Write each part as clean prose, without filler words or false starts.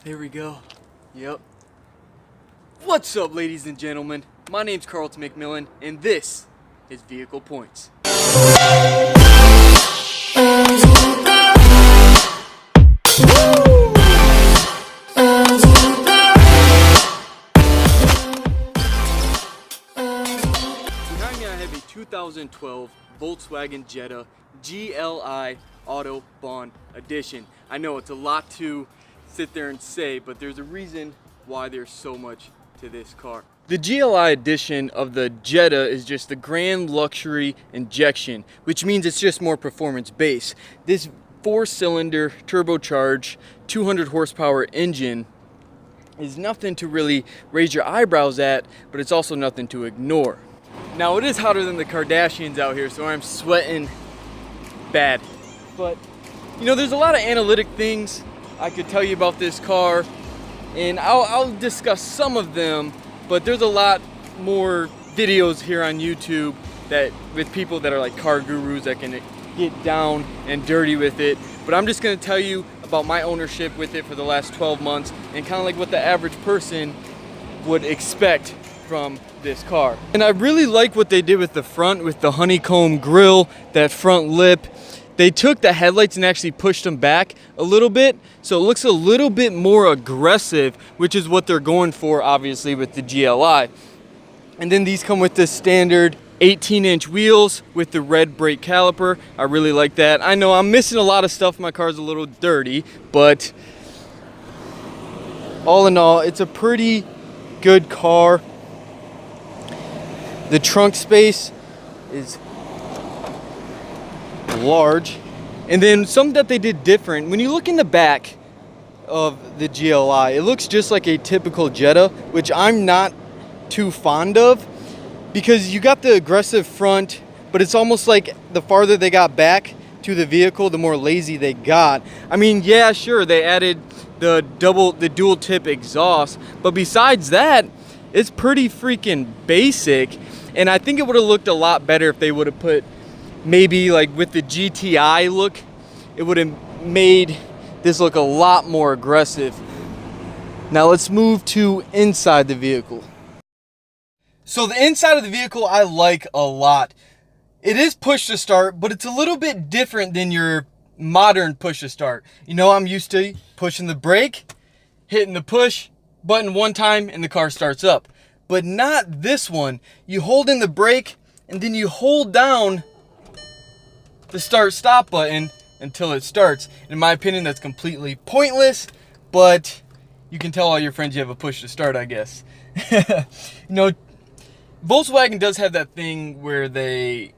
There we go. Yep. What's up, ladies and gentlemen? My name's Carlton McMillan, and this is Vehicle Points. Behind me I have a 2012 Volkswagen Jetta GLI Autobahn edition. I know it's a lot to sit there and say, but there's a reason why there's so much to this car. The GLI edition of the Jetta is just the Grand Luxury Injection, which means it's just more performance based. This 4-cylinder turbocharged 200 horsepower engine is nothing to really raise your eyebrows at, but it's also nothing to ignore. Now it is hotter than the Kardashians out here, so I'm sweating bad. But you know, there's a lot of analytic things I could tell you about this car, and I'll discuss some of them, but there's a lot more videos here on YouTube that with people that are like car gurus that can get down and dirty with it. But I'm just going to tell you about my ownership with it for the last 12 months and kind of like what the average person would expect from this car. And I really like what they did with the front, with the honeycomb grille, that front lip. They took the headlights and actually pushed them back a little bit, so it looks a little bit more aggressive, which is what they're going for obviously with the GLI. And then these come with the standard 18-inch wheels with the red brake caliper. I really like that. I know I'm missing a lot of stuff. My car's a little dirty, but all in all, it's a pretty good car. The trunk space is large. And then something that they did different, when you look in the back of the GLI, it looks just like a typical Jetta, which I'm not too fond of, because you got the aggressive front, but it's almost like the farther they got back to the vehicle, the more lazy they got. I mean, yeah, sure, they added the dual tip exhaust, but besides that, it's pretty freaking basic. And I think it would have looked a lot better if they would have put, maybe like with the GTI look, it would have made this look a lot more aggressive. Now let's move to inside the vehicle. So the inside of the vehicle I like a lot. It is push to start, but it's a little bit different than your modern push to start. You know, I'm used to pushing the brake, hitting the push button one time, and the car starts up. But not this one. You hold in the brake, and then you hold down the start-stop button until it starts. In my opinion, that's completely pointless, but you can tell all your friends you have a push to start, I guess. You know, Volkswagen does have that thing where they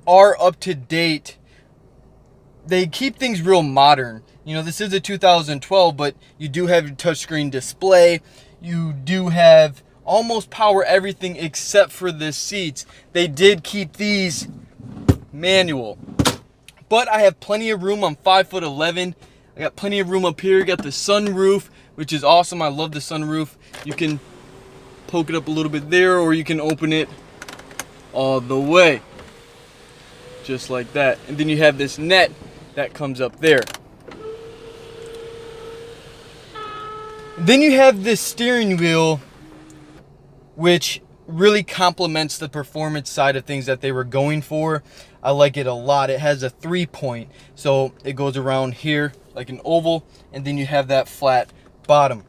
are up to date. They keep things real modern. You know, this is a 2012, but you do have your touchscreen display. You do have almost power everything except for the seats. They did keep these manual. But I have plenty of room. I'm 5'11". I got plenty of room up here. Got the sunroof, which is awesome. I love the sunroof. You can poke it up a little bit there, or you can open it all the way. Just like that. And then you have this net that comes up there. Then you have this steering wheel, which really complements the performance side of things that they were going for. I like it a lot. It has a 3-point, so it goes around here like an oval, and then you have that flat bottom.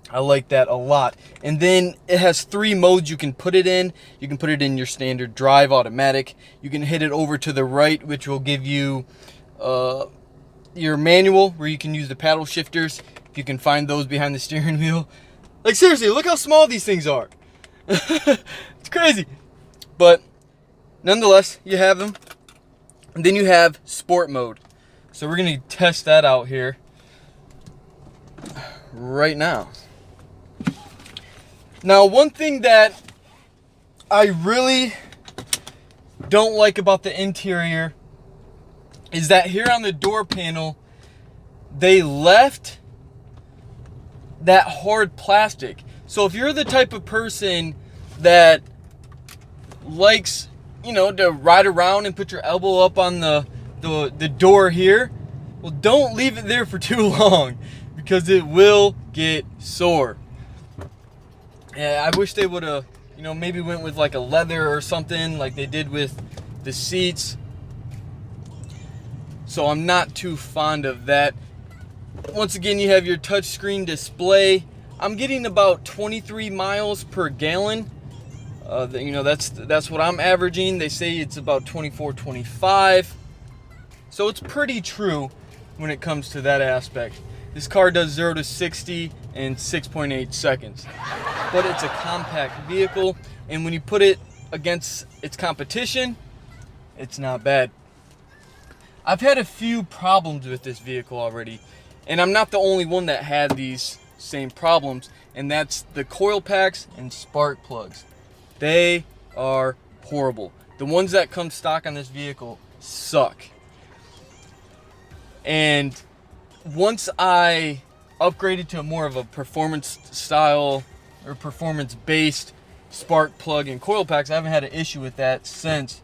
I like that a lot. And then it has 3 modes you can put it in. You can put it in your standard drive, automatic. You can hit it over to the right, which will give you your manual, where you can use the paddle shifters, if you can find those behind the steering wheel. Like, seriously, look how small these things are. It's crazy. But nonetheless, you have them. And then you have sport mode. So we're going to test that out here right now. Now, one thing that I really don't like about the interior is that here on the door panel, they left that hard plastic. So if you're the type of person that likes, you know, to ride around and put your elbow up on the door here, well, don't leave it there for too long. because it will get sore. Yeah, I wish they would have, maybe went with like a leather or something like they did with the seats. So I'm not too fond of that. Once again, you have your touchscreen display. I'm getting about 23 miles per gallon. That's what I'm averaging. They say it's about 24, 25. So it's pretty true when it comes to that aspect. This car does 0 to 60 in 6.8 seconds. But it's a compact vehicle, and when you put it against its competition, it's not bad. I've had a few problems with this vehicle already, and I'm not the only one that had these same problems, and that's the coil packs and spark plugs. They are horrible. The ones that come stock on this vehicle suck. And once I upgraded to more of a performance style or performance based spark plug and coil packs, I haven't had an issue with that since.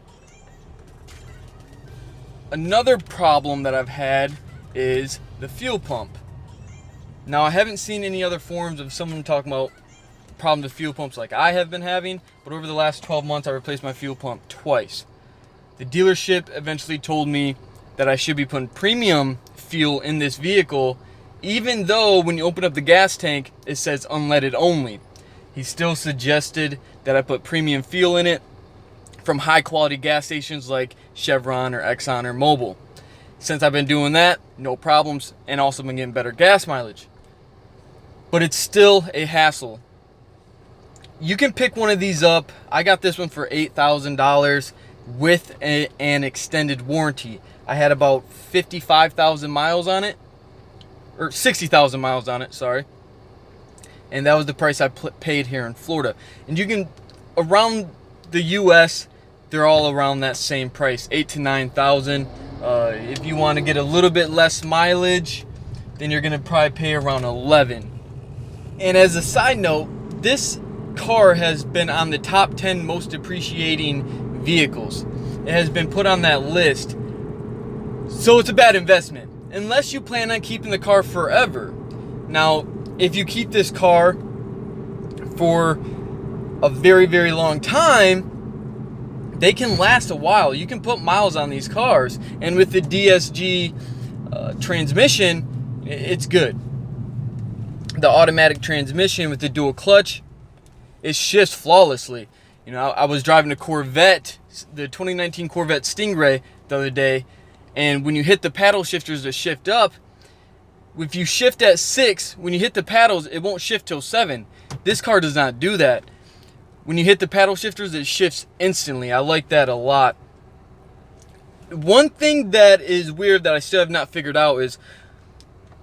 Another problem that I've had is the fuel pump. Now, I haven't seen any other forums of someone talking about problems with fuel pumps like I have been having, but over the last 12 months I replaced my fuel pump twice. The dealership eventually told me that I should be putting premium fuel in this vehicle, even though when you open up the gas tank it says unleaded only. He still suggested that I put premium fuel in it from high quality gas stations like Chevron or Exxon or Mobil. Since I've been doing that, no problems, and also been getting better gas mileage. But it's still a hassle. You can pick one of these up. I got this one for $8,000 with an extended warranty. I had about 55,000 miles on it, or 60,000 miles on it, sorry. And that was the price I paid here in Florida. And you can, around the US, they're all around that same price, 8,000 to 9,000. If you want to get a little bit less mileage, then you're gonna probably pay around 11. And as a side note, this car has been on the top 10 most depreciating vehicles. It has been put on that list. So it's a bad investment, unless you plan on keeping the car forever. Now, if you keep this car for a very, very long time, they can last a while. You can put miles on these cars, and with the DSG transmission, it's good. The automatic transmission with the dual clutch, it shifts flawlessly. I was driving a Corvette, the 2019 Corvette Stingray the other day, and when you hit the paddle shifters to shift up, if you shift at 6, when you hit the paddles, it won't shift till 7. This car does not do that. When you hit the paddle shifters, it shifts instantly. I like that a lot. One thing that is weird that I still have not figured out is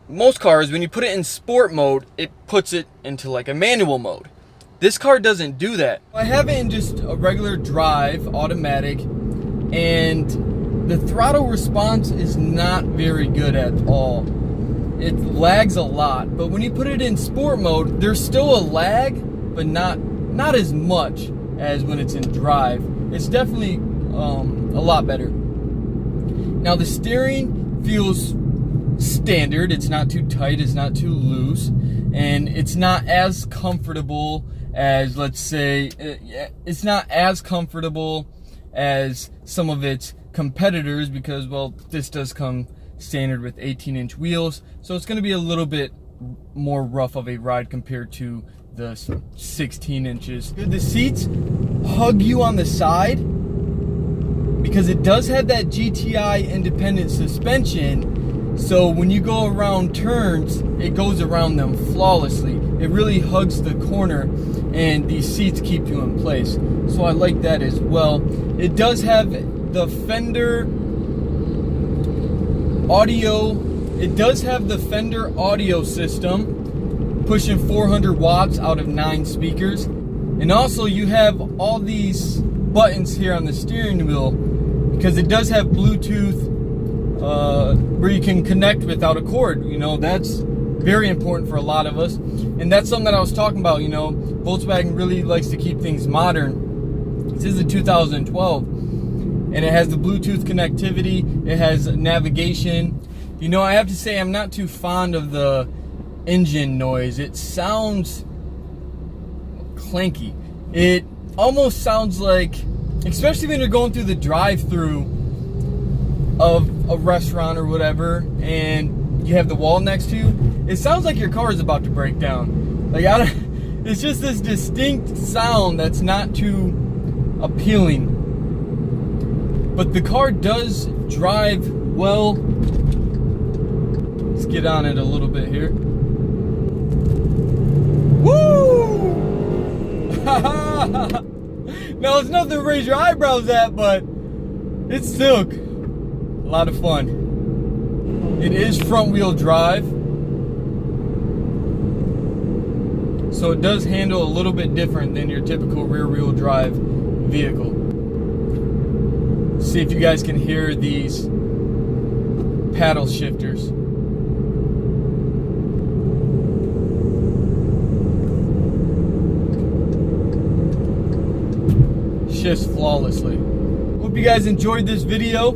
most cars, when you put it in sport mode, it puts it into like a manual mode. This car doesn't do that. I have it in just a regular drive, automatic, and the throttle response is not very good at all. It lags a lot, but when you put it in sport mode, there's still a lag, but not as much as when it's in drive. It's definitely a lot better. Now the steering feels standard. It's not too tight, it's not too loose, and it's not as comfortable as, let's say, it's not as comfortable as some of its competitors because, well, this does come standard with 18-inch wheels, so it's going to be a little bit more rough of a ride compared to the 16 inches. The seats hug you on the side because it does have that GTI independent suspension, so when you go around turns, it goes around them flawlessly. It really hugs the corner, and these seats keep you in place, so I like that as well. It does have the Fender audio. It does have the Fender audio system, pushing 400 watts out of 9 speakers. And also you have all these buttons here on the steering wheel because it does have Bluetooth where you can connect without a cord. That's very important for a lot of us. And that's something that I was talking about. Volkswagen really likes to keep things modern. This is a 2012. And it has the Bluetooth connectivity. It has navigation. I have to say I'm not too fond of the engine noise. It sounds clanky. It almost sounds like, especially when you're going through the drive-through of a restaurant or whatever, and you have the wall next to you, it sounds like your car is about to break down. Like, it's just this distinct sound that's not too appealing. But the car does drive well. Let's get on it a little bit here. Woo! Now, it's nothing to raise your eyebrows at, but it's still a lot of fun. It is front wheel drive, so it does handle a little bit different than your typical rear wheel drive vehicle. See if you guys can hear these paddle shifters. Shifts flawlessly. Hope you guys enjoyed this video.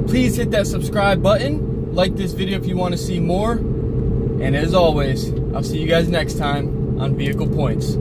Please hit that subscribe button. Like this video if you want to see more. And as always, I'll see you guys next time on Vehicle Points.